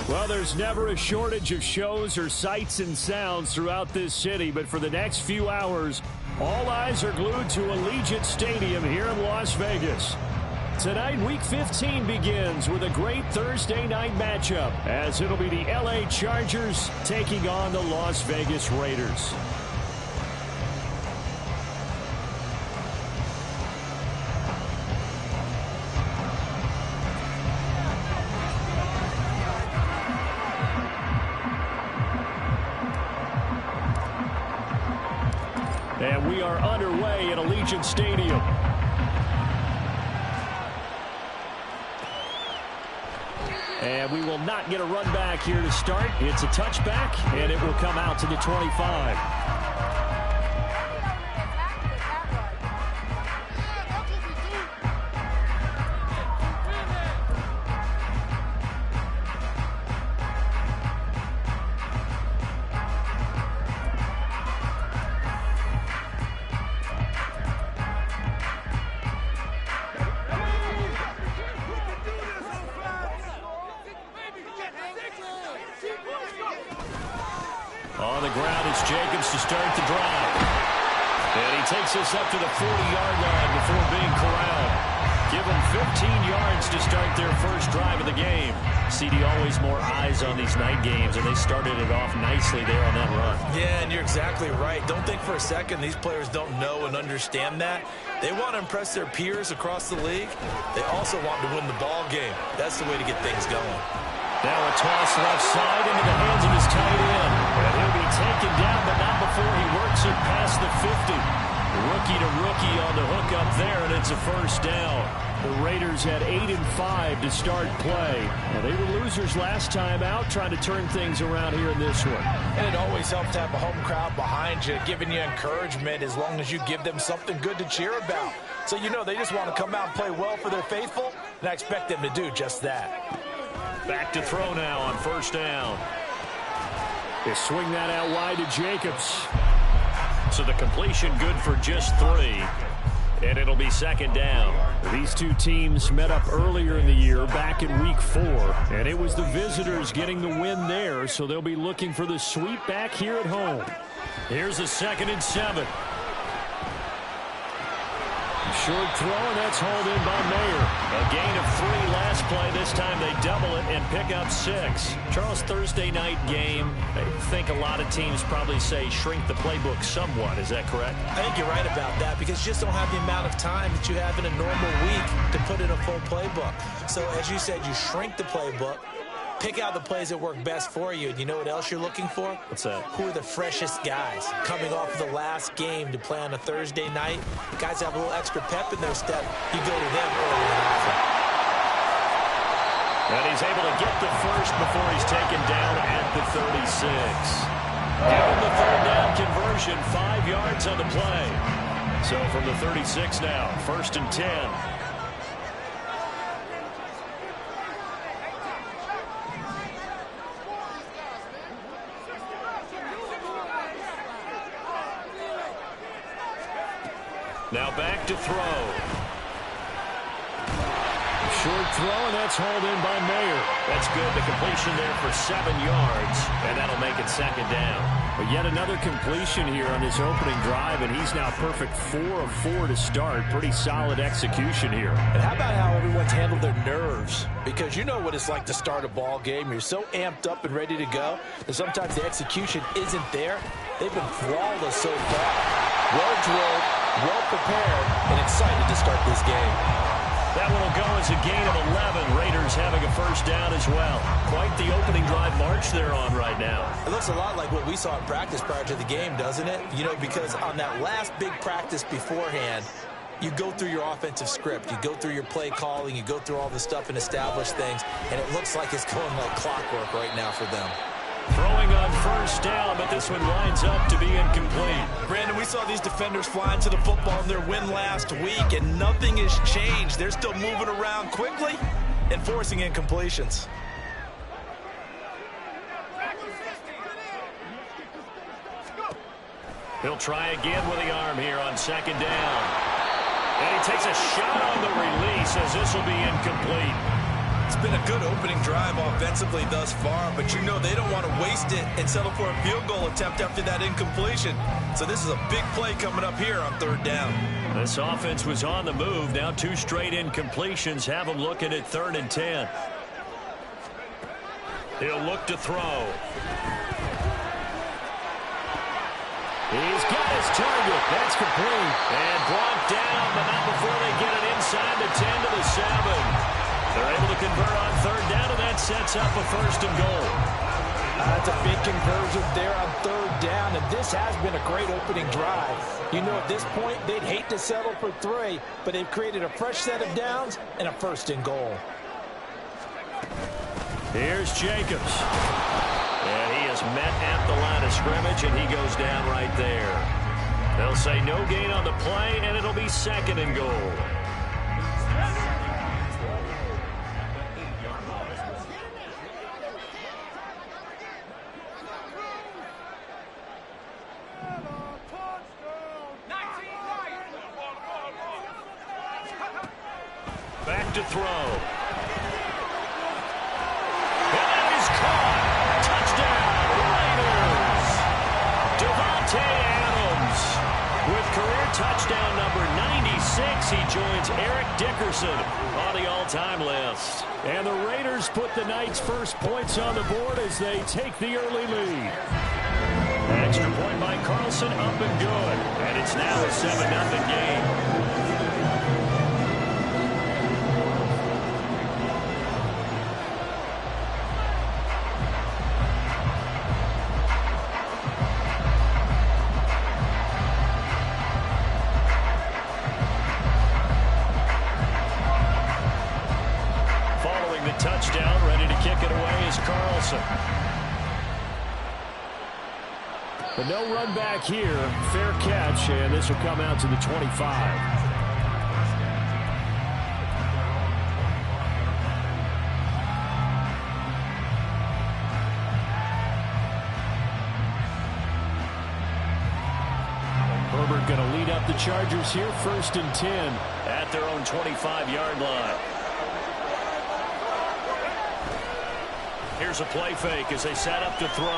Well, there's never a shortage of shows or sights and sounds throughout this city, but for the next few hours, all eyes are glued to Allegiant Stadium here in Las Vegas. Tonight, Week 15 begins with a great Thursday night matchup, as it'll be the LA Chargers taking on the Las Vegas Raiders. And we are underway at Allegiant Stadium. And we will not get a run back here to start. It's a touchback, and it will come out to the 25. On the ground, it's Jacobs to start the drive. And he takes us up to the 40-yard line before being corralled. Give them 15 yards to start their first drive of the game. CD, always more eyes on these night games, and they started it off nicely there on that run. Yeah, and you're exactly right. Don't think for a second these players don't know and understand that. They want to impress their peers across the league. They also want to win the ball game. That's the way to get things going. Now a toss left side into the hands of his tight end. And he'll be taken down, but not before he works it past the 50. Rookie to rookie on the hook up there, and it's a first down. The Raiders had 8-5 to start play. Now, they were losers last time out, trying to turn things around here in this one. And it always helps to have a home crowd behind you, giving you encouragement as long as you give them something good to cheer about. So you know they just want to come out and play well for their faithful, and I expect them to do just that. Back to throw now on first down. They swing that out wide to Jacobs. So the completion good for just 3. And it'll be second down. These two teams met up earlier in the year, back in Week 4. And it was the visitors getting the win there, so they'll be looking for the sweep back here at home. Here's a 2nd and 7. Short throw, and that's hauled in by Mayer. A gain of 3 last play. This time they double it and pick up 6. Charles, Thursday night game, I think a lot of teams probably say shrink the playbook somewhat. Is that correct? I think you're right about that because you just don't have the amount of time that you have in a normal week to put in a full playbook. So as you said, you shrink the playbook. Pick out the plays that work best for you. And you know what else you're looking for? What's that? Who are the freshest guys coming off of the last game to play on a Thursday night? Guys have a little extra pep in their step. You go to them early and often. And he's able to get the first before he's taken down at the 36. Give him the 3rd down conversion, 5 yards on the play. So from the 36 now, 1st and 10. Now back to throw. Short throw, and that's hauled in by Mayer. That's good. The completion there for 7 yards, and that'll make it second down. But yet another completion here on this opening drive, and he's now perfect 4 of 4 to start. Pretty solid execution here. And how about how everyone's handled their nerves? Because you know what it's like to start a ball game. You're so amped up and ready to go, and sometimes the execution isn't there. They've been flawless so far. Well-drilled, well-prepared, and excited to start this game. That one will go as a gain of 11. Raiders having a first down as well. Quite the opening drive march they're on right now. It looks a lot like what we saw in practice prior to the game, doesn't it? You know, because on that last big practice beforehand, you go through your offensive script. You go through your play calling. You go through all the stuff and establish things. And it looks like it's going like clockwork right now for them. Throwing on first down, but this one lines up to be incomplete. Brandon, we saw these defenders flying to the football in their win last week, and nothing has changed. They're still moving around quickly and forcing incompletions. He'll try again with the arm here on 2nd down. And he takes a shot on the release as this will be incomplete. It's been a good opening drive offensively thus far, but you know they don't want to waste it and settle for a field goal attempt after that incompletion. So this is a big play coming up here on 3rd down. This offense was on the move. Now 2 straight incompletions have them looking at 3rd and 10. He'll look to throw. He's got his target. That's complete. And brought down, but not before they get it inside the 10 to the 7. They're able to convert on 3rd down, and that sets up a 1st and goal. That's a big conversion there on 3rd down, and this has been a great opening drive. You know, at this point, they'd hate to settle for 3, but they've created a fresh set of downs and a 1st and goal. Here's Jacobs. And he is met at the line of scrimmage, and he goes down right there. They'll say no gain on the play, and it'll be 2nd and goal. Back to throw. And that is caught. Touchdown, Raiders. Davante Adams with career touchdown number 96. He joins Eric Dickerson on the all-time list. And the Raiders put the Knights' first points on the board as they take the early lead. Extra point by Carlson, up and good. And it's now a 7-0 game. Touchdown, ready to kick it away is Carlson. But no run back here. Fair catch, and this will come out to the 25. Herbert going to lead up the Chargers here, 1st and 10 at their own 25-yard line. Here's a play fake as they set up to throw.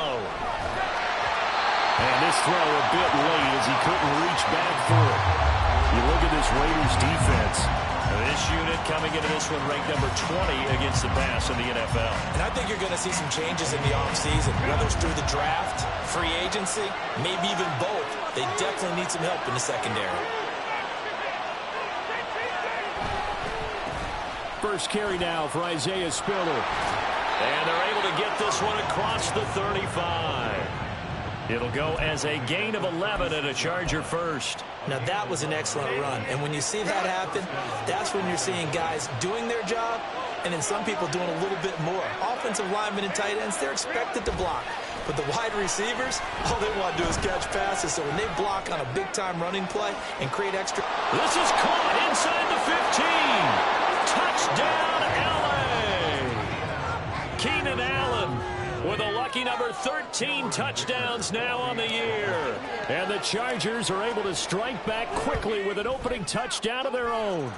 And this throw a bit late as he couldn't reach back for it. You look at this Raiders defense. This unit coming into this one ranked number 20 against the pass in the NFL. And I think you're going to see some changes in the offseason, whether it's through the draft, free agency, maybe even both. They definitely need some help in the secondary. First carry now for Isaiah Spiller. And they're able to get this one across the 35. It'll go as a gain of 11 and a Charger first. Now that was an excellent run. And when you see that happen, that's when you're seeing guys doing their job and then some people doing a little bit more. Offensive linemen and tight ends, they're expected to block. But the wide receivers, all they want to do is catch passes. So when they block on a big-time running play and create extra... This is caught inside the 15. Touchdown, L.A. Keenan Allen with a lucky number 13 touchdowns now on the year. And the Chargers are able to strike back quickly with an opening touchdown of their own.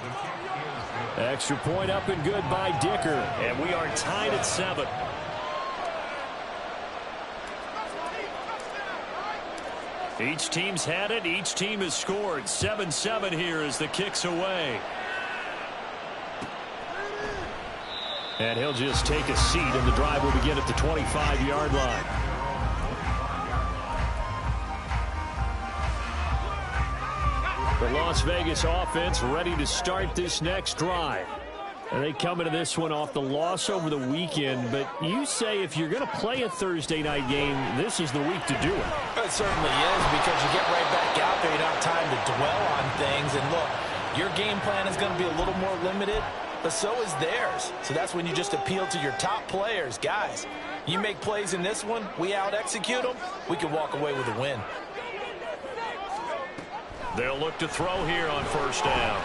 Extra point up and good by Dicker. And we are tied at 7. Each team's had it. Each team has scored. 7-7 here as the kick's away. And he'll just take a seat, and the drive will begin at the 25-yard line. The Las Vegas offense ready to start this next drive. And they come into this one off the loss over the weekend, but you say if you're going to play a Thursday night game, this is the week to do it. It certainly is, because you get right back out there. You don't have time to dwell on things. And look, your game plan is going to be a little more limited, but so is theirs. So that's when you just appeal to your top players. Guys, you make plays in this one, we out-execute them, we can walk away with a win. They'll look to throw here on first down.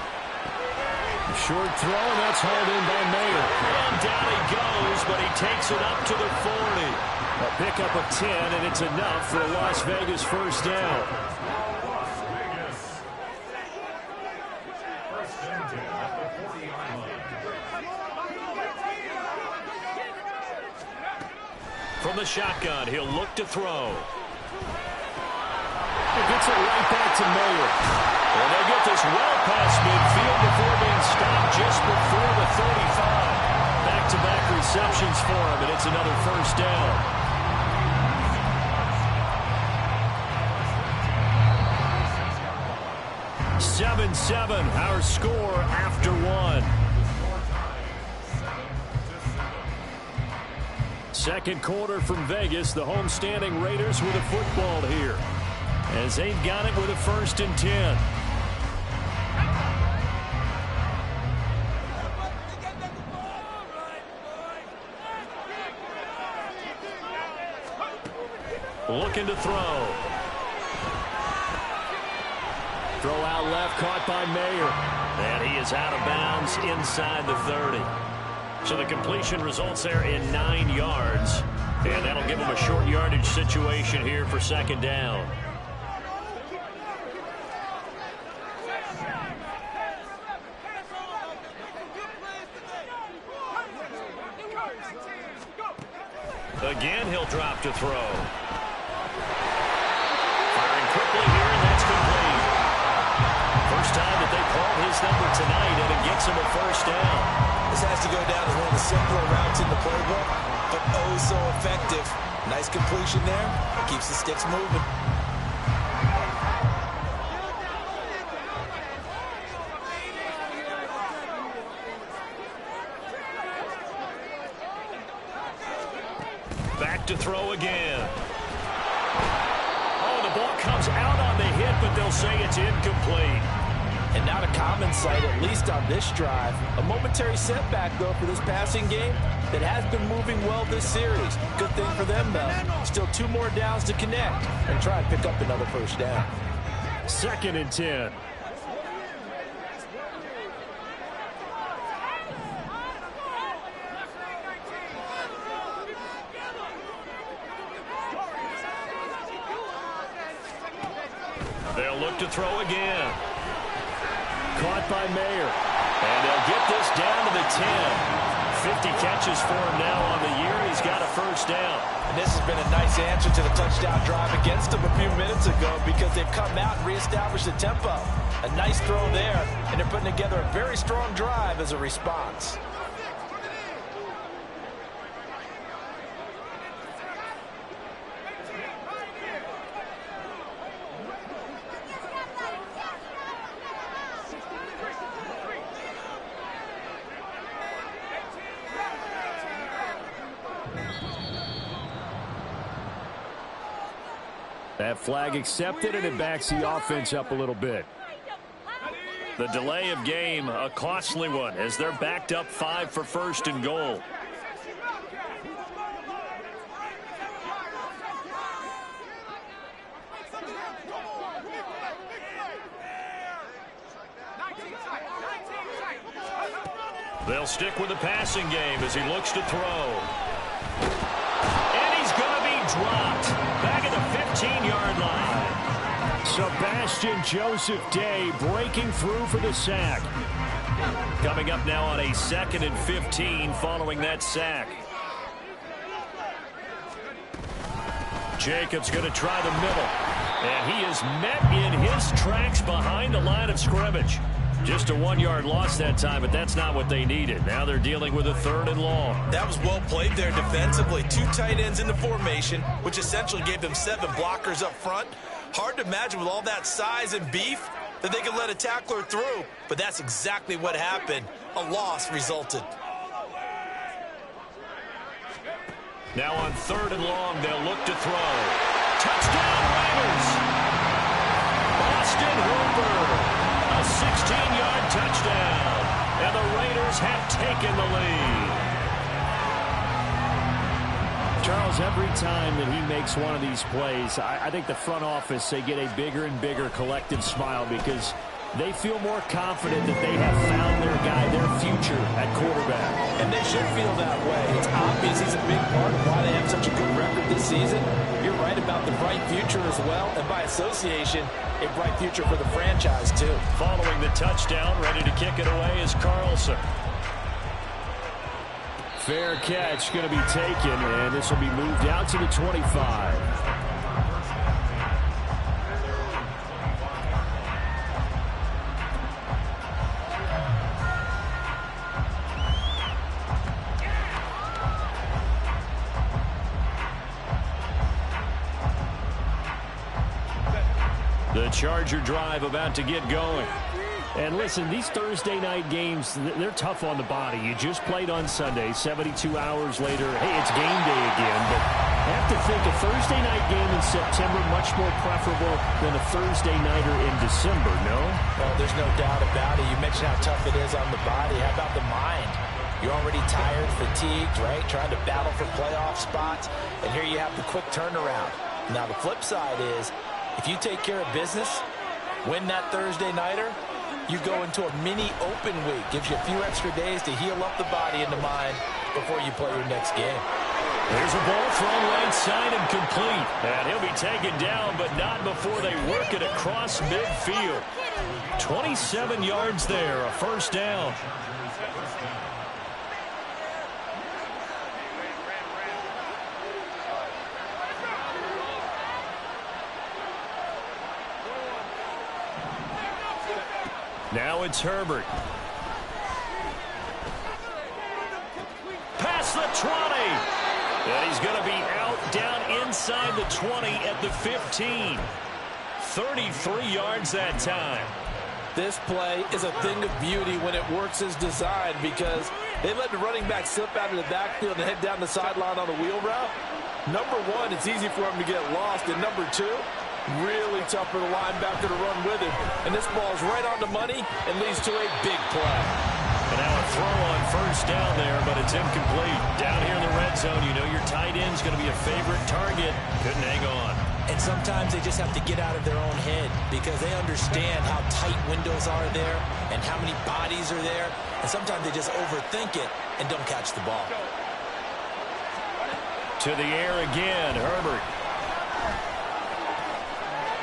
Short throw, and that's hauled in by Mayer. And down he goes, but he takes it up to the 40. A pickup of 10, and it's enough for a Las Vegas first down. from the shotgun. He'll look to throw. He gets it right back to Mayer. And they'll get this well past midfield before being stopped just before the 35. Back-to-back receptions for him, and it's another first down. Seven, our score after one. Second quarter from Vegas. The homestanding Raiders with a football here, as they've got it with a 1st and 10. Looking to throw. Throw out left, caught by Mayer. And he is out of bounds inside the 30. So the completion results there in 9 yards. And that'll give him a short yardage situation here for 2nd down. Again, he'll drop to throw. Firing quickly here, and that's complete. First time that they called his number tonight, and it gets him a 1st down. This has to go down as one of the simpler routes in the playbook, but oh so effective. Nice completion there. Keeps the sticks moving. Back to throw again. Oh, the ball comes out on the hit, but they'll say it's incomplete. And not a common sight, at least on this drive. A momentary setback, though, for this passing game that has been moving well this series. Good thing for them, though. Still 2 more downs to connect and try and pick up another 1st down. 2nd and 10. They'll look to throw again. Caught by Mayer. And they'll get this down to the 10. 50 catches for him now on the year. He's got a 1st down. And this has been a nice answer to the touchdown drive against them a few minutes ago, because they've come out and reestablished the tempo. A nice throw there, and they're putting together a very strong drive as a response. That flag accepted, and it backs the offense up a little bit. The delay of game, a costly one, as they're backed up 5 for 1st and goal. They'll stick with the passing game as he looks to throw. And he's going to be dropped back at the 15-yard line. Sebastian Joseph Day breaking through for the sack. Coming up now on a 2nd and 15 following that sack. Jacobs going to try the middle. And he is met in his tracks behind the line of scrimmage. Just a 1-yard loss that time, but that's not what they needed. Now they're dealing with a 3rd and long. That was well played there defensively. 2 tight ends in the formation, which essentially gave them 7 blockers up front. Hard to imagine with all that size and beef that they could let a tackler through, but that's exactly what happened. A loss resulted. Now on 3rd and long, they'll look to throw. Touchdown Raiders! Austin Hooper! A 16-yard touchdown, and the Raiders have taken the lead. Charles, every time that he makes one of these plays, I think the front office, they get a bigger and bigger collective smile, because they feel more confident that they have found their guy, their future at quarterback. And they should feel that way. It's obvious he's a big part of why they have such a good record this season. You're right about the bright future as well, and by association, a bright future for the franchise, too. Following the touchdown, ready to kick it away is Carlson. Fair catch going to be taken, and this will be moved out to the 25. The Charger drive about to get going. And listen, these Thursday night games, they're tough on the body. You just played on Sunday, 72 hours later. Hey, it's game day again. But I have to think a Thursday night game in September much more preferable than a Thursday nighter in December, no? Well, there's no doubt about it. You mentioned how tough it is on the body. How about the mind? You're already tired, fatigued, right? Trying to battle for playoff spots. And here you have the quick turnaround. Now, the flip side is, if you take care of business, win that Thursday nighter, you go into a mini open week. Gives you a few extra days to heal up the body and the mind before you play your next game. There's a ball thrown right side and complete. And he'll be taken down, but not before they work it across midfield. 27 yards there, a first down. Now it's Herbert. Past the 20. And he's going to be out down inside the 20 at the 15. 33 yards that time. This play is a thing of beauty when it works as designed because they let the running back slip out of the backfield and head down the sideline on a wheel route. Number one, it's easy for him to get lost. And number two, really tough for the linebacker to run with him. And this ball's right on the money and leads to a big play. And now a throw on first down there, but it's incomplete. Down here in the red zone, you know your tight end's going to be a favorite target. Couldn't hang on. And sometimes they just have to get out of their own head because they understand how tight windows are there and how many bodies are there. And sometimes they just overthink it and don't catch the ball. To the air again, Herbert.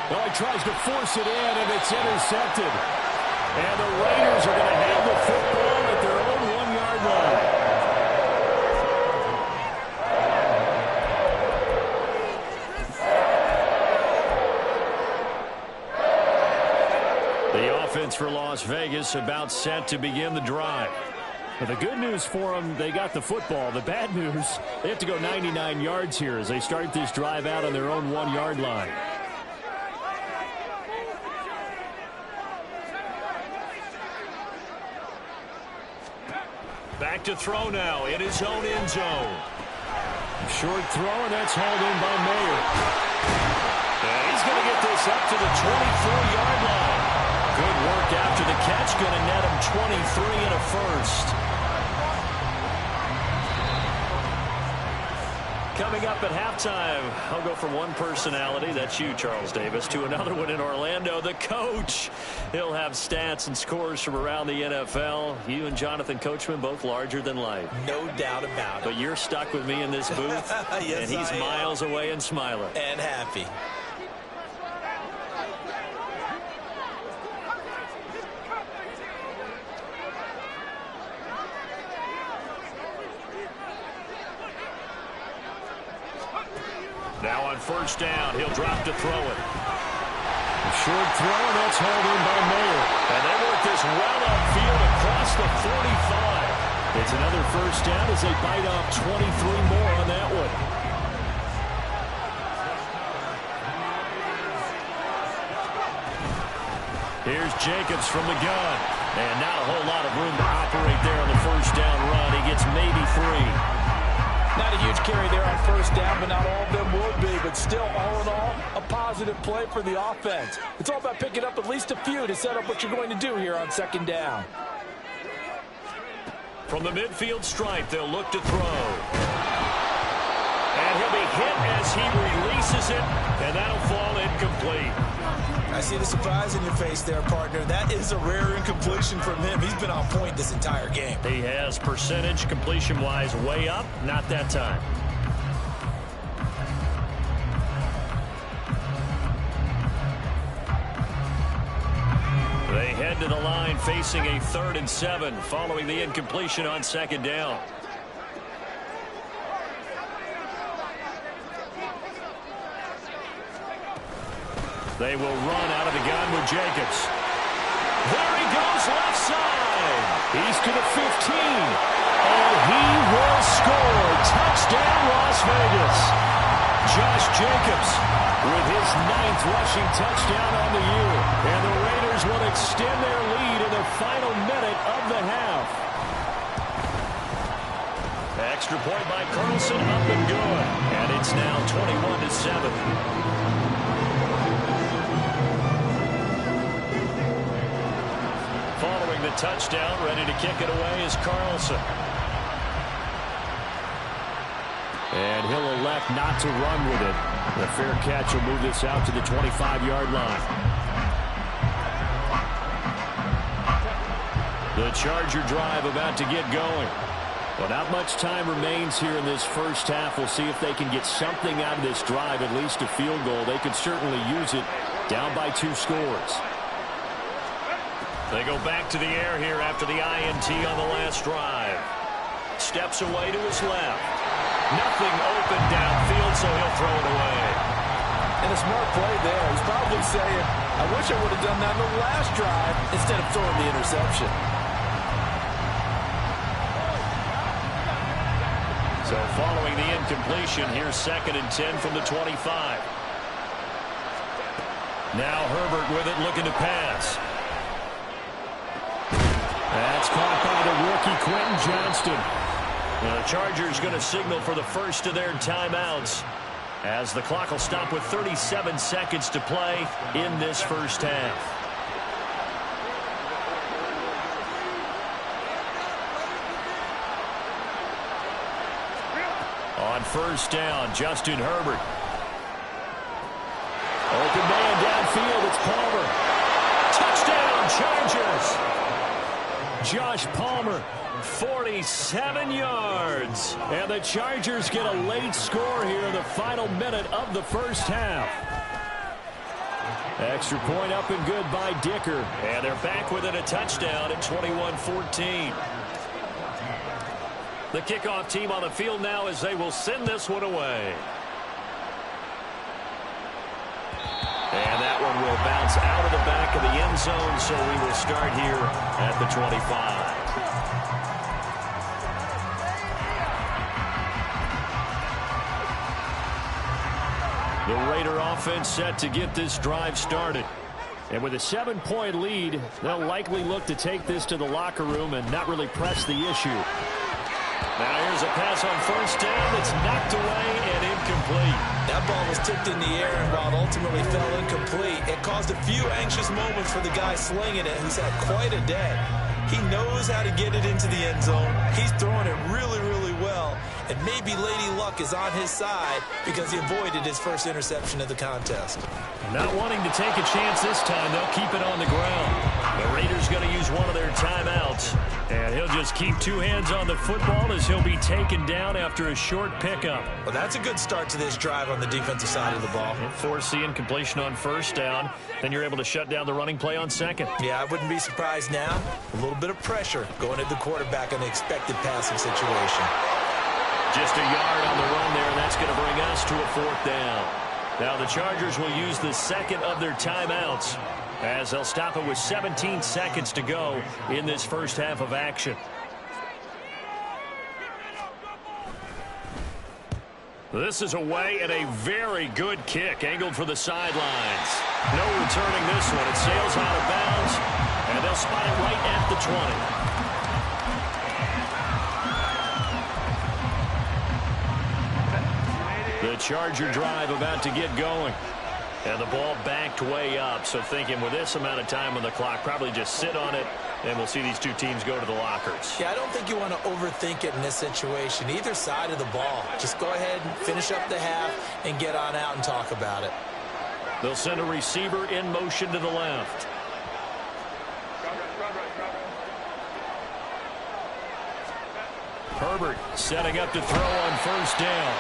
Well, he tries to force it in, and it's intercepted. And the Raiders are going to have the football at their own 1-yard line. The offense for Las Vegas about set to begin the drive. But the good news for them, they got the football. The bad news, they have to go 99 yards here as they start this drive out on their own 1-yard line. Back to throw now in his own end zone. Short throw, and that's hauled in by Mayer. And he's going to get this up to the 24-yard line. Good work after the catch. Going to net him 23 and a first. Coming up at halftime, I'll go from one personality, that's you, Charles Davis, to another one in Orlando, the coach. He'll have stats and scores from around the NFL. You and Jonathan Coachman, both larger than life. No doubt about it. But you're stuck with me in this booth, yes, and he's miles away and smiling. And happy. Now on first down, he'll drop to throw it. A short throw, and that's hauled in by Mayer. And they work this well upfield across the 45. It's another first down as they bite off 23 more on that one. Here's Jacobs from the gun. And not a whole lot of room to operate there on the first down run. He gets maybe 3. Not a huge carry there on first down, but not all of them will be. But still, all in all, a positive play for the offense. It's all about picking up at least a few to set up what you're going to do here on second down. From the midfield stripe, they'll look to throw. And he'll be hit as he releases it, and that'll fall incomplete. I see the surprise in your face there, partner. That is a rare incompletion from him. He's been on point this entire game. He has percentage completion-wise way up, not that time. They head to the line facing a 3rd and 7 following the incompletion on second down. They will run out of the gun with Jacobs. There he goes, left side. He's to the 15. And he will score. Touchdown, Las Vegas. Josh Jacobs with his 9th rushing touchdown on the year. And the Raiders will extend their lead in the final minute of the half. Extra point by Carlson, up and good. And it's now 21-7. Following the touchdown, ready to kick it away is Carlson. And he'll elect not to run with it. The fair catch will move this out to the 25-yard line. The Charger drive about to get going. Well, not much time remains here in this first half. We'll see if they can get something out of this drive, at least a field goal. They could certainly use it, down by 2 scores. They go back to the air here after the INT on the last drive. Steps away to his left. Nothing open downfield, so he'll throw it away. And a smart play there. He's probably saying, I wish I would have done that in the last drive instead of throwing the interception. So following the incompletion, here's 2nd and 10 from the 25. Now Herbert with it, looking to pass. That's caught by the rookie Quentin Johnston. Now the Chargers going to signal for the first of their timeouts as the clock will stop with 37 seconds to play in this first half. On first down, Justin Herbert. Open man downfield, it's Palmer. Touchdown, Chargers. Josh Palmer, 47 yards. And the Chargers get a late score here in the final minute of the first half. Extra point up and good by Dicker. And they're back within a touchdown at 21-14. The kickoff team on the field now as they will send this one away. And that one will bounce out of the back of the end zone, so we will start here at the 25. The Raider offense set to get this drive started. And with a 7-point lead, they'll likely look to take this to the locker room and not really press the issue. Now here's a pass on first down that's knocked away and incomplete. That ball was tipped in the air, and while it ultimately fell incomplete, it caused a few anxious moments for the guy slinging it, who's had quite a day. He knows how to get it into the end zone. He's throwing it really, really well. And maybe Lady Luck is on his side because he avoided his first interception of the contest. Not wanting to take a chance this time, they'll keep it on the ground. The Raiders going to use one of their timeouts. And he'll just keep 2 hands on the football as he'll be taken down after a short pickup. Well, that's a good start to this drive on the defensive side of the ball. Force the incompletion on first down. Then you're able to shut down the running play on second. Yeah, I wouldn't be surprised now. A little bit of pressure going at the quarterback in the expected passing situation. Just a yard on the run there, and that's going to bring us to a 4th down. Now the Chargers will use the second of their timeouts as they'll stop it with 17 seconds to go in this first half of action. This is away and a very good kick angled for the sidelines. No returning this one. It sails out of bounds, and they'll spot it right at the 20. The Charger drive about to get going. And the ball backed way up. So thinking with this amount of time on the clock, probably just sit on it, and we'll see these 2 teams go to the lockers. Yeah, I don't think you want to overthink it in this situation. Either side of the ball. Just go ahead and finish up the half and get on out and talk about it. They'll send a receiver in motion to the left. Herbert setting up to throw on first down.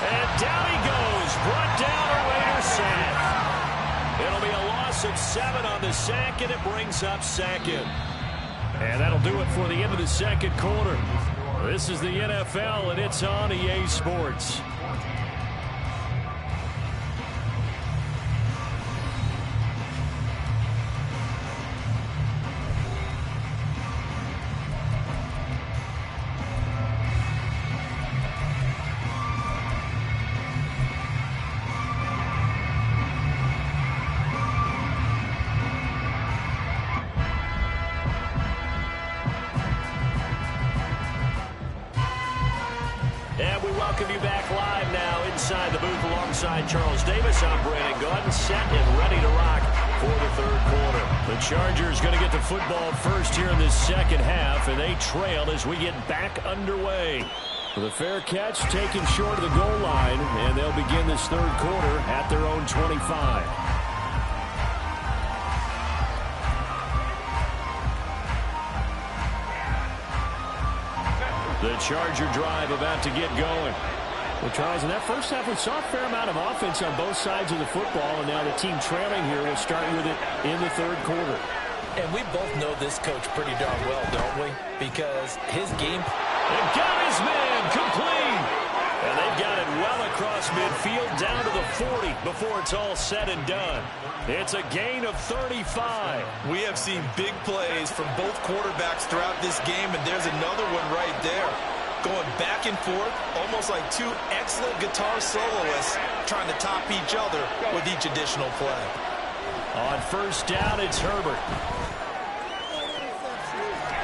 And down he goes. Brought down a Raider sack. It'll be a loss of 7 on the sack, and it brings up 2nd. And that'll do it for the end of the second quarter. This is the NFL, and it's on EA Sports. inside the booth alongside Charles Davis. I'm Brandon Gaudin, set and ready to rock for the third quarter. The Chargers going to get the football first here in this second half, and they trail as we get back underway. With a fair catch taken short of the goal line, and they'll begin this third quarter at their own 25. The Charger drive about to get going. Well, Charles, in that first half, we saw a fair amount of offense on both sides of the football, and now the team trailing here will start with it in the third quarter. And we both know this coach pretty darn well, don't we? Because his game... They've got his man complete. And they've got it well across midfield down to the 40 before it's all said and done. It's a gain of 35. We have seen big plays from both quarterbacks throughout this game, and there's another one right there. Going back and forth, almost like two excellent guitar soloists trying to top each other with each additional play. On first down, it's Herbert.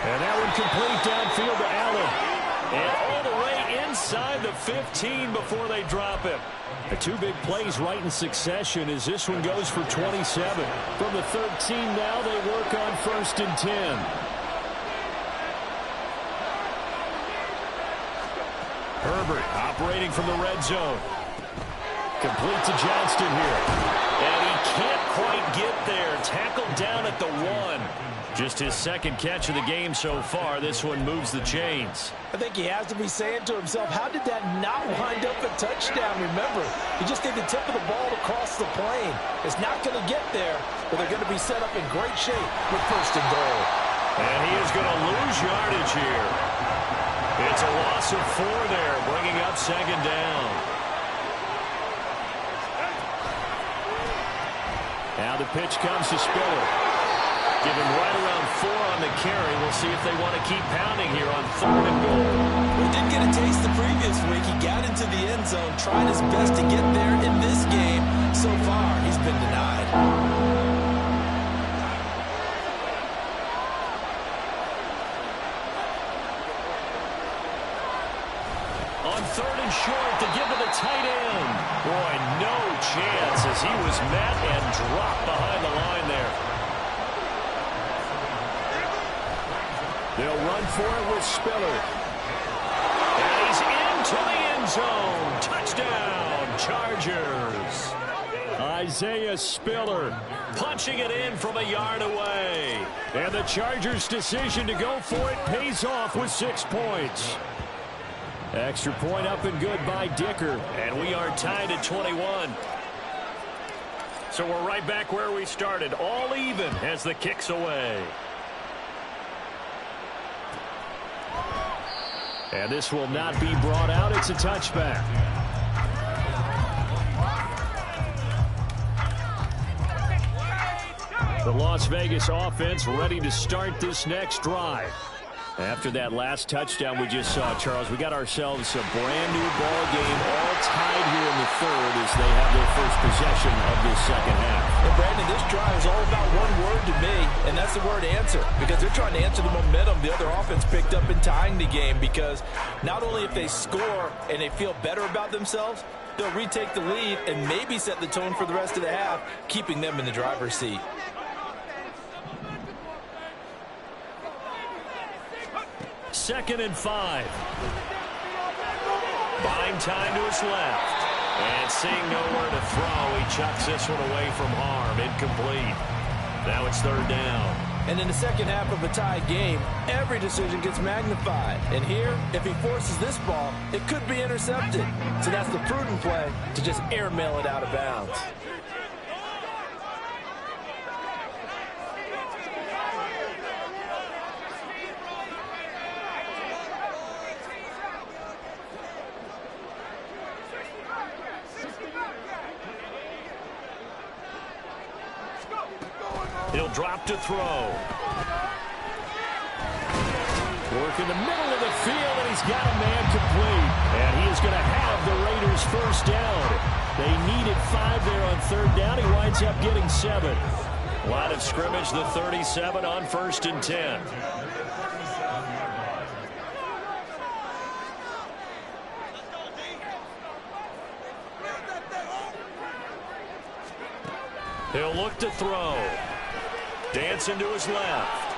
And that one complete downfield to Allen. And all the way inside the 15 before they drop him. The two big plays right in succession as this one goes for 27. From the 13 now, they work on first and 10. Herbert operating from the red zone. Complete to Johnston here. And he can't quite get there. Tackled down at the 1. Just his second catch of the game so far. This one moves the chains. I think he has to be saying to himself, how did that not wind up a touchdown? Remember, he just did the tip of the ball across the plane. It's not going to get there, but they're going to be set up in great shape with first and goal. And he is going to lose yardage here. It's a loss of 4 there, bringing up second down. Now the pitch comes to Spiller. Give him right around 4 on the carry. We'll see if they want to keep pounding here on third and goal. We did get a taste the previous week. He got into the end zone, tried his best to get there in this game. So far, he's been denied. On third and short to give to the tight end. Boy, no chance as he was met and dropped behind the line there. They'll run for it with Spiller. And he's into the end zone. Touchdown, Chargers. Isaiah Spiller punching it in from a yard away. And the Chargers' decision to go for it pays off with 6 points. Extra point up and good by Dicker. And we are tied at 21. So we're right back where we started. All even as the kick's away. And this will not be brought out. It's a touchback. The Las Vegas offense ready to start this next drive. After that last touchdown we just saw, Charles, we got ourselves a brand new ball game, all tied here in the third as they have their first possession of this second half. And Brandon, this drive is all about one word to me, and that's the word answer, because they're trying to answer the momentum the other offense picked up in tying the game, because not only if they score and they feel better about themselves, they'll retake the lead and maybe set the tone for the rest of the half, keeping them in the driver's seat. Second and 5. Buying time to his left. And seeing nowhere to throw, he chucks this one away from harm. Incomplete. Now it's third down. And in the second half of a tied game, every decision gets magnified. And here, if he forces this ball, it could be intercepted. So that's the prudent play to just airmail it out of bounds. He'll drop to throw. Work in the middle of the field, and he's got a man complete. And he is going to have the Raiders first down. They needed 5 there on third down. He winds up getting 7. Line of scrimmage, the 37 on first and 10. He'll look to throw. Dancing to his left.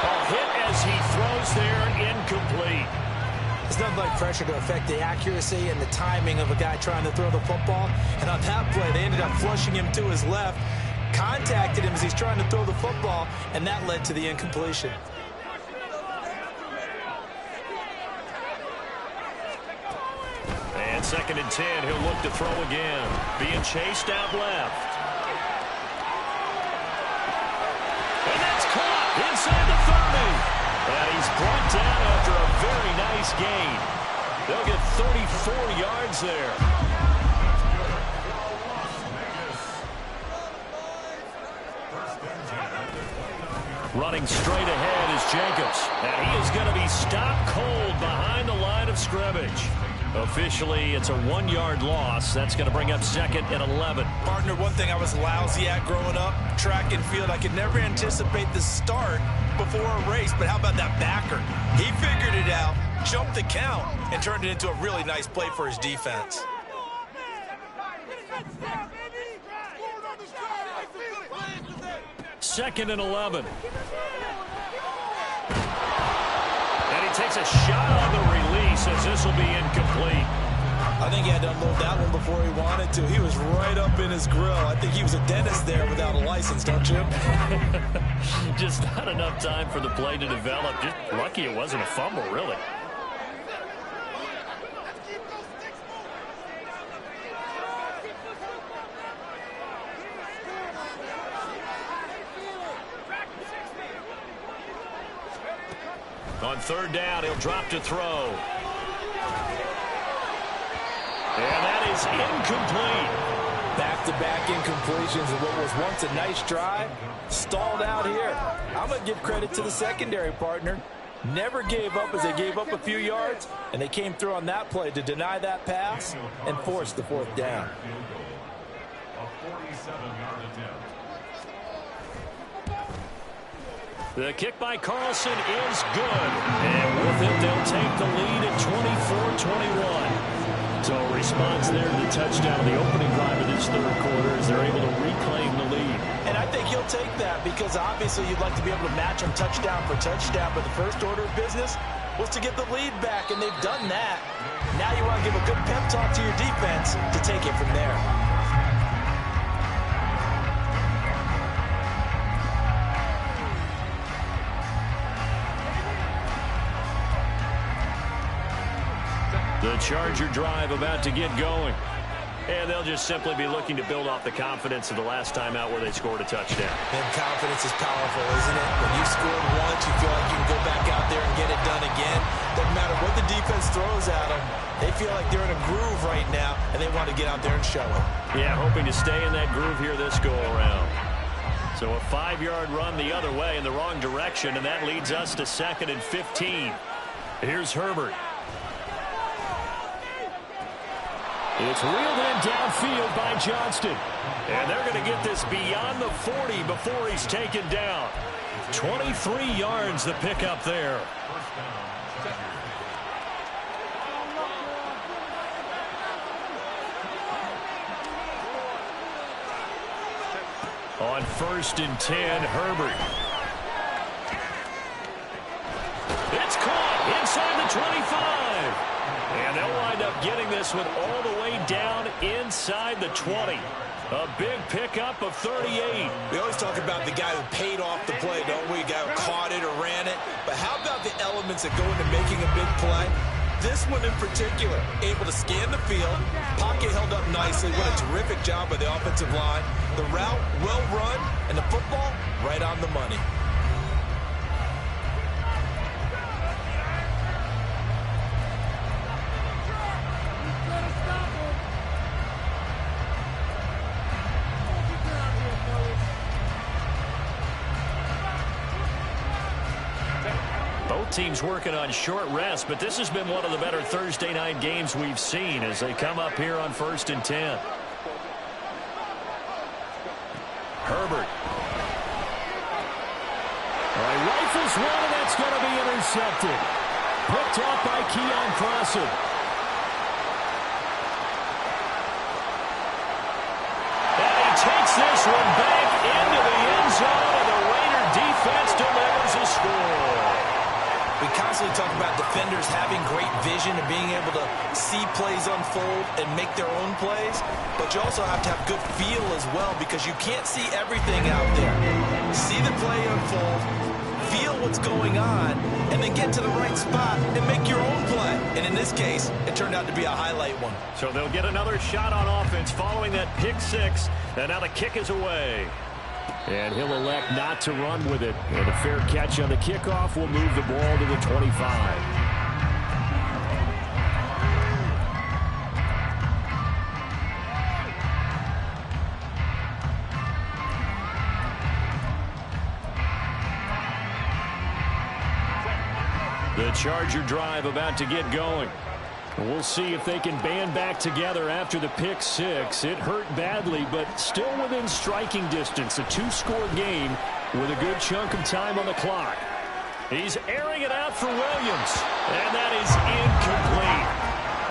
A hit as he throws there, incomplete. There's nothing like pressure to affect the accuracy and the timing of a guy trying to throw the football. And on that play, they ended up flushing him to his left, contacted him as he's trying to throw the football, and that led to the incompletion. And 2nd and 10, he'll look to throw again. Being chased out left. And that's caught inside the 30. And he's brought down after a very nice gain. They'll get 34 yards there. Running straight ahead is Jacobs. And he is going to be stopped cold behind the line of scrimmage. Officially, it's a 1-yard loss. That's going to bring up 2nd and 11. Partner, one thing I was lousy at growing up, track and field, I could never anticipate the start before a race, but how about that backer? He figured it out, jumped the count, and turned it into a really nice play for his defense. Second and 11. And he takes a shot on the release as this will be incomplete. I think he had to unload that one before he wanted to. He was right up in his grill. I think he was a dentist there without a license, don't you? Just not enough time for the play to develop. Just lucky it wasn't a fumble, really. On 3rd down, he'll drop to throw. And that is incomplete. Back-to-back incompletions of what was once a nice drive, stalled out here. I'm going to give credit to the secondary, partner. Never gave up as they gave up a few yards, and they came through on that play to deny that pass and force the 4th down. The kick by Carlson is good. And with it, they'll take the lead at 24-21. So a response there to the touchdown in the opening drive of this 3rd quarter as they're able to reclaim the lead. And I think he'll take that because obviously you'd like to be able to match them touchdown for touchdown, but the first order of business was to get the lead back, and they've done that. Now you want to give a good pep talk to your defense to take it from there. The Charger drive about to get going. And they'll just simply be looking to build off the confidence of the last time out where they scored a touchdown. And confidence is powerful, isn't it? When you scored once, you feel like you can go back out there and get it done again. Doesn't matter what the defense throws at them. They feel like they're in a groove right now, and they want to get out there and show it. Yeah, hoping to stay in that groove here this go-around. So a 5-yard run the other way in the wrong direction, and that leads us to 2nd and 15. Here's Herbert. It's reeled in downfield by Johnston. And they're going to get this beyond the 40 before he's taken down. 23 yards the pickup there. On 1st and 10, Herbert. It's caught inside the 25. And they'll wind up getting this one all the way down inside the 20. A big pickup of 38. We always talk about the guy who paid off the play, don't we? The guy who caught it or ran it. But how about the elements that go into making a big play? This one in particular, able to scan the field, pocket held up nicely. What a terrific job by the offensive line. The route well run, and the football right on the money. Teams working on short rest, but this has been one of the better Thursday night games we've seen as they come up here on 1st and 10. Herbert. Rifles one, and that's going to be intercepted. Picked off by Keon Crossan. And he this one back into the end zone, and the Raider defense delivers a score. We constantly talk about defenders having great vision and being able to see plays unfold and make their own plays, but you also have to have good feel as well because you can't see everything out there. See the play unfold, feel what's going on, and then get to the right spot and make your own play. And in this case, it turned out to be a highlight one. So they'll get another shot on offense following that pick six, and now the kick is away. And he'll elect not to run with it. And a fair catch on the kickoff will move the ball to the 25. The Charger drive about to get going. We'll see if they can band back together after the pick six. It hurt badly, but still within striking distance. A two-score game with a good chunk of time on the clock. He's airing it out for Williams, and that is incomplete.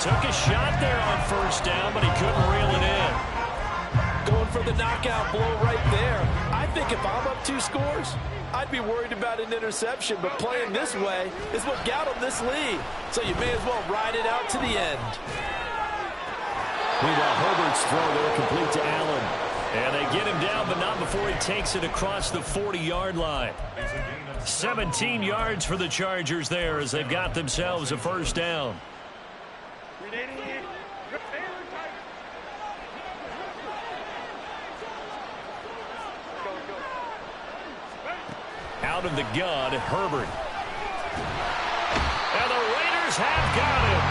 Took a shot there on first down, but he couldn't reel it in. Going for the knockout blow right there. I think if I'm up 2 scores, I'd be worried about an interception, but playing this way is what got him this lead. So you may as well ride it out to the end. Meanwhile, Herbert's throw there complete to Allen. And they get him down, but not before he takes it across the 40-yard line. 17 yards for the Chargers there as they've got themselves a first down. Out of the gun, Herbert. And the Raiders have got him.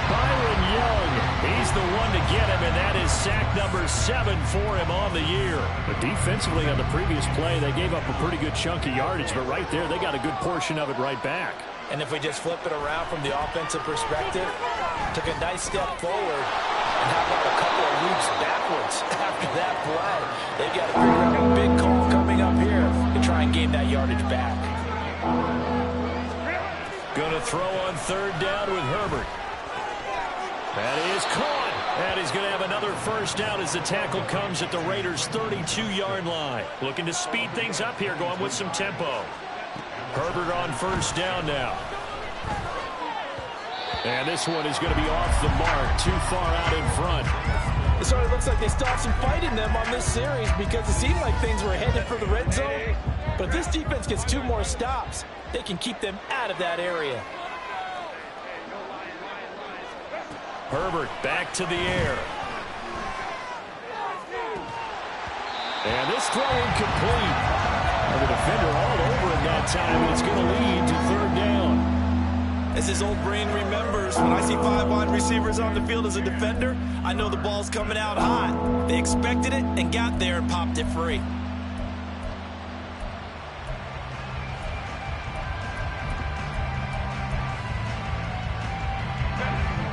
Byron Young, he's the one to get him, and that is sack number 7 for him on the year. But defensively on the previous play, they gave up a pretty good chunk of yardage, but right there, they got a good portion of it right back. And if we just flip it around from the offensive perspective, took a nice step forward, and how about a couple of leaps backwards after that play? They've got to figure out a big call coming up here to try and gain that yardage back. Going to throw on third down with Herbert. That is caught. And he's going to have another first down as the tackle comes at the Raiders' 32-yard line. Looking to speed things up here, going with some tempo. Herbert on first down now. And this one is going to be off the mark, too far out in front. It sort of looks like they still have some fight in them on this series because it seemed like things were headed for the red zone. But if this defense gets 2 more stops, they can keep them out of that area. Herbert back to the air. And this throw incomplete. And the defender all over him that time, and it's going to lead to third down. As his old brain remembers, when I see 5 wide receivers on the field as a defender, I know the ball's coming out hot. They expected it and got there and popped it free.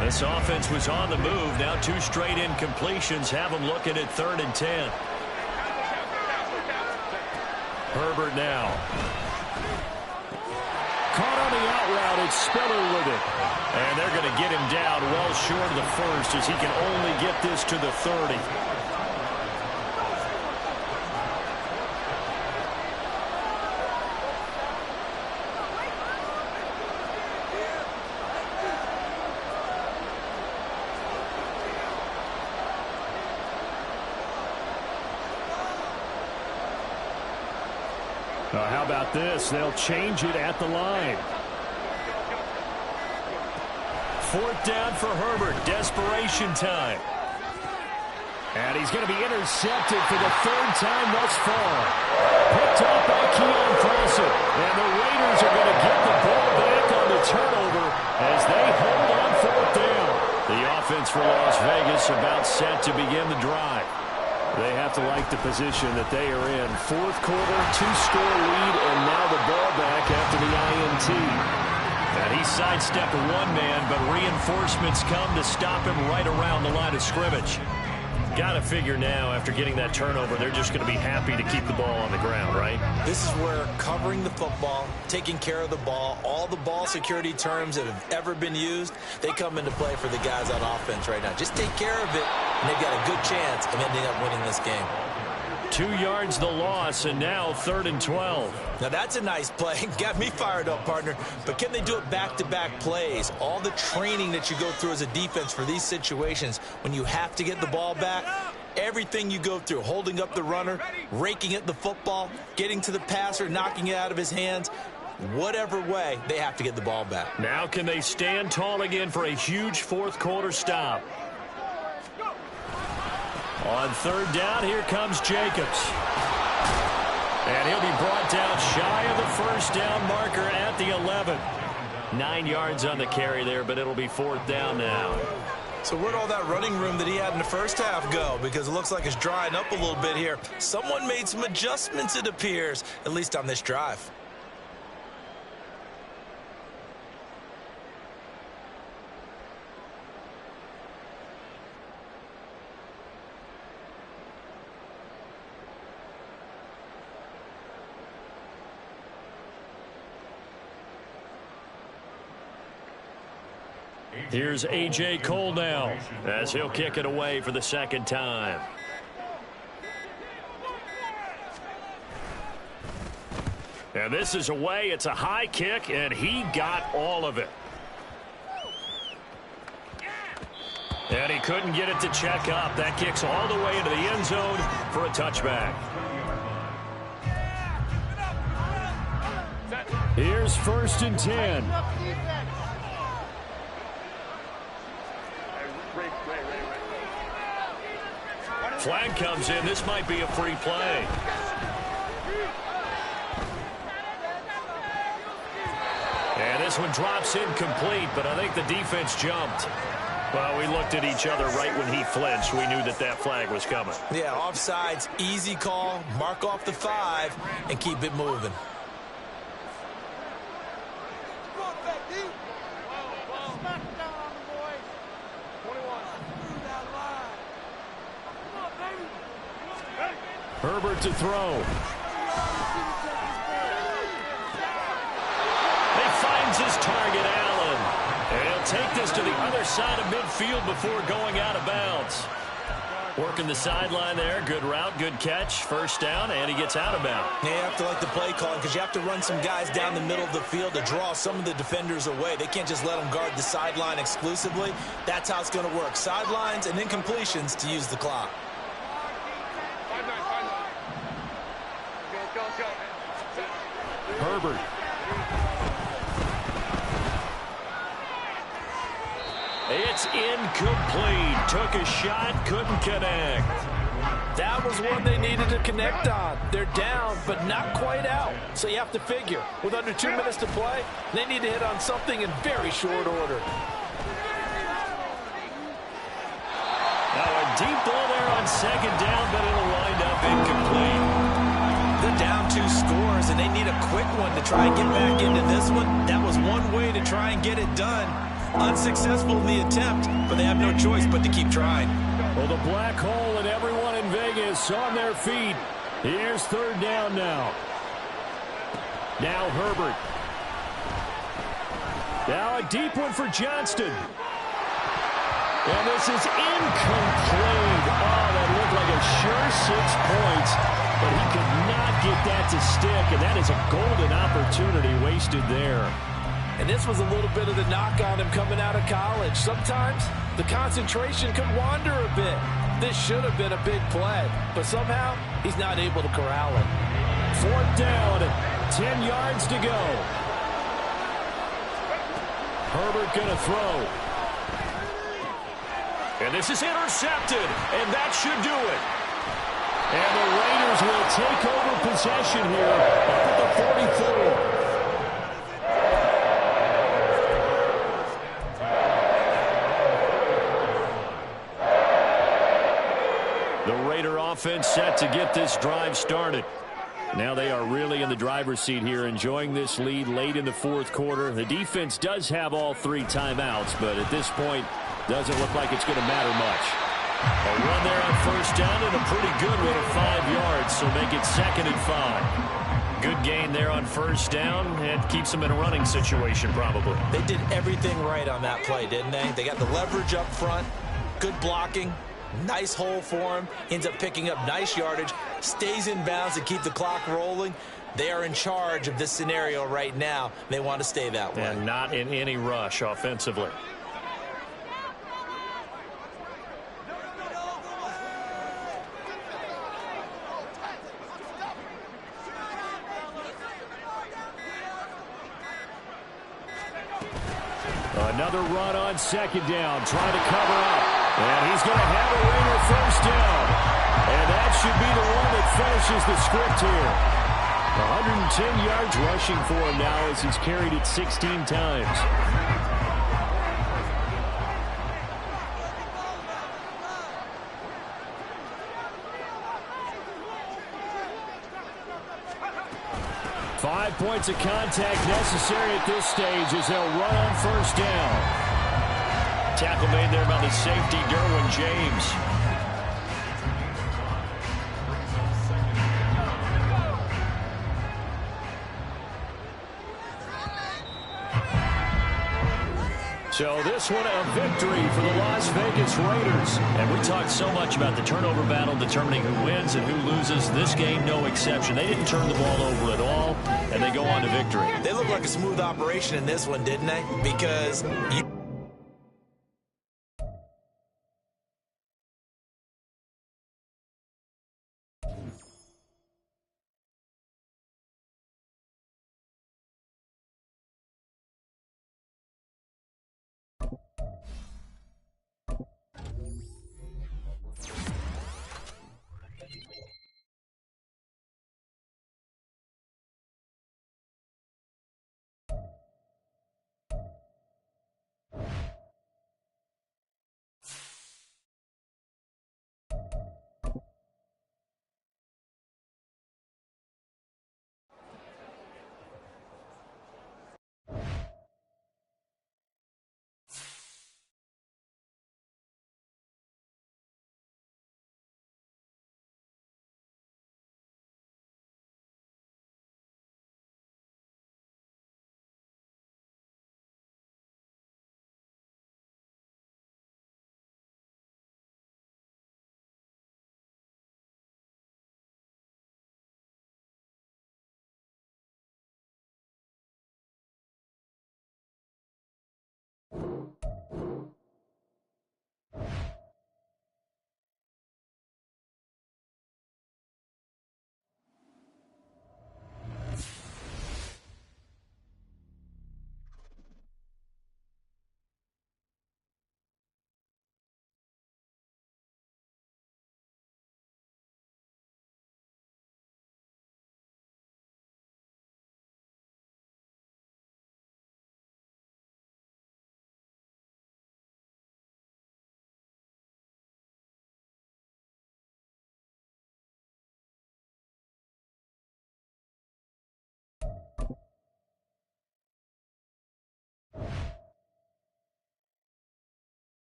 This offense was on the move. Now 2 straight incompletions have them looking at 3rd and 10. Herbert now. Caught on the out route. It's Spiller with it. And they're going to get him down well short of the first as he can only get this to the 30. How about this? They'll change it at the line. 4th down for Herbert. Desperation time. And he's going to be intercepted for the 3rd time thus far. Picked off by Keon Carlson. And the Raiders are going to get the ball back on the turnover as they hold on 4th down. The offense for Las Vegas about set to begin the drive. They have to like the position that they are in. 4th quarter, 2-score lead, and now the ball back after the INT. And he sidestepped one man, but reinforcements come to stop him right around the line of scrimmage. Got to figure now, after getting that turnover, they're just going to be happy to keep the ball on the ground, right? This is where covering the football, taking care of the ball, all the ball security terms that have ever been used, they come into play for the guys on offense right now. Just take care of it, and they've got a good chance of ending up winning this game. 2 yards the loss, and now 3rd and 12. Now that's a nice play. Got me fired up, partner. But can they do it back-to-back plays? All the training that you go through as a defense for these situations, when you have to get the ball back, everything you go through, holding up the runner, raking at the football, getting to the passer, knocking it out of his hands, whatever way, they have to get the ball back. Now can they stand tall again for a huge 4th quarter stop? On 3rd down, here comes Jacobs. And he'll be brought down shy of the 1st down marker at the 11. 9 yards on the carry there, but it'll be 4th down now. So where'd all that running room that he had in the first half go? Because it looks like it's drying up a little bit here. Someone made some adjustments, it appears, at least on this drive. Here's A.J. Cole now as he'll kick it away for the 2nd time. And this is away. It's a high kick, and he got all of it. And he couldn't get it to check up. That kicks all the way into the end zone for a touchback. Here's 1st and 10. Flag comes in. This might be a free play. And this one drops incomplete, but I think the defense jumped. Well, we looked at each other right when he flinched. We knew that that flag was coming. Yeah, offsides, easy call, mark off the 5, and keep it moving. Herbert to throw. He finds his target, Allen. And he'll take this to the other side of midfield before going out of bounds. Working the sideline there. Good route, good catch. 1st down, and he gets out of bounds. Yeah, you have to like the play calling because you have to run some guys down the middle of the field to draw some of the defenders away. They can't just let them guard the sideline exclusively. That's how it's going to work. Sidelines and incompletions to use the clock. Herbert. It's incomplete. Took a shot, couldn't connect. That was one they needed to connect on. They're down, but not quite out. So you have to figure, with under 2 minutes to play, they need to hit on something in very short order. Now a deep ball there on 2nd down, but it'll wind up incomplete. They're down 2 scores, and they need a quick one to try and get back into this one. That was one way to try and get it done. Unsuccessful in the attempt, but they have no choice but to keep trying. Well, the black hole and everyone in Vegas on their feet. Here's 3rd down now. Now Herbert. Now a deep one for Johnston. And this is incomplete. Oh, that looked like a sure 6 points. But he could not get that to stick, and that is a golden opportunity wasted there. And this was a little bit of the knock on him coming out of college. Sometimes the concentration could wander a bit. This should have been a big play, but somehow he's not able to corral it. 4th down, 10 yards to go. Herbert going to throw. And this is intercepted, and that should do it. And the Raiders will take over possession here up at the 44. The Raider offense set to get this drive started. Now they are really in the driver's seat here, enjoying this lead late in the 4th quarter. The defense does have all 3 timeouts, but at this point, doesn't look like it's going to matter much. A run there on 1st down and a pretty good one of 5 yards, so make it 2nd and 5. Good gain there on 1st down and keeps them in a running situation probably. They did everything right on that play, didn't they? They got the leverage up front, good blocking, Nice hole for him. Ends up picking up nice yardage. Stays in bounds to keep the clock rolling. They are in charge of this scenario right now. They want to stay that way. And not in any rush offensively. Another run on second down, trying to cover up. And he's going to have a ringer first down. And that should be the one that finishes the script here. 110 yards rushing for him now as he's carried it 16 times. Five points of contact necessary at this stage as they'll run on first down. Tackle made there by the safety, Derwin James. So this one a victory for the Las Vegas Raiders. And we talked so much about the turnover battle determining who wins and who loses. This game, no exception. They didn't turn the ball over at all, and they go on to victory. They look like a smooth operation in this one, didn't they? Because you